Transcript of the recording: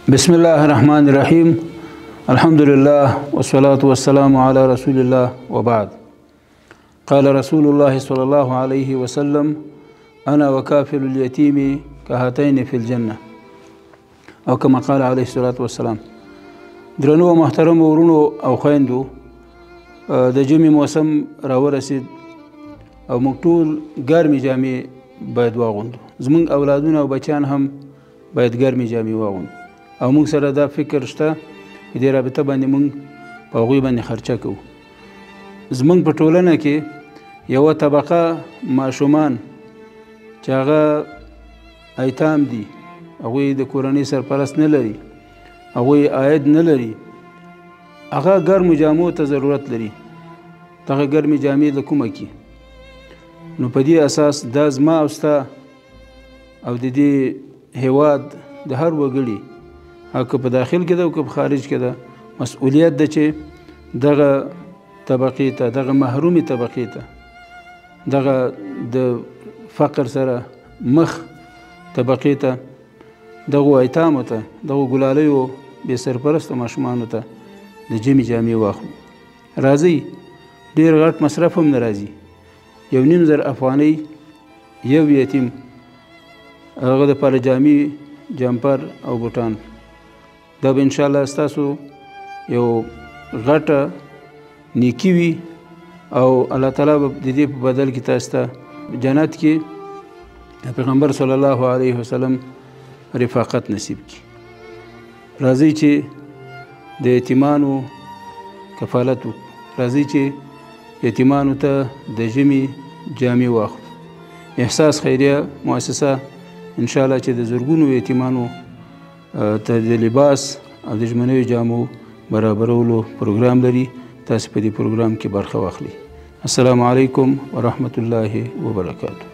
بسم الله الرحمن الرحيم. الحمد لله والصلاة والسلام على رسول الله وبعد. قال رسول الله صلى الله عليه وسلم: أنا وكافل اليتيم كهاتين في الجنة، أو كما قال عليه الصلاة والسلام. درنو محترم ورونو او خويندو، د جمعې موسم راورسید او موږ ټول ګرمې جامې باید واغوندو. زموږ اولادونه او بچیان هم باید ګرمې جامې واغوندو او موږ سره دا فکر شته په دې رابطه باندې موږ په هغوی باندې خرچه کوو. زموږ په ټولنه کې یوه طبقه ماشومان چې هغه ایتام دي، هغوی د کورنۍ سرپرست نه لري، هغوی عاید نه لري، هغه ګرمو جامو ته ضرورت لري. دغه ګرمې جامې د کومه کې؟ نو په دې اساس دا زما او ستا او د دې هیواد د هر وګړي، که په داخل کې ده او که په خارج کې ده، مسؤلیت ده چې دغه طبقې ته، دغه محرومې طبقې ته، دغه د فقر سره مخ طبقې ته، دغو ایتامو ته، دغو ګلالیو بې سرپرسته ماشومانو ته د جمعې جامې واخلو. راځئ، ډېر غټ مصرف هم نه راځي. 1,500 افغانۍ یو یتیم، هغه دپاره جامې، جمپر او بوټان، دا به انشاءالله ستاسو یو غټه نیکي وي او الله تعالی به د دې په بدل کې تاسو ته جنت کې پیغمبر صلی الله علیه وسلم رفاقت نصیب کړي. راځئ چې د یتیمانو کفالت وکړو، راځئ چې یتیمانو ته د ژمي جامې واخلو. احساس خیریه مؤسسه انشاءالله چې د زرګونو یتیمانو ته د لباس او د ژمنیو جامو برابرولو پروګرام لري. تاسو په دې پروګرام کې برخه واخلئ. السلام علیکم ورحمة الله وبرکاته.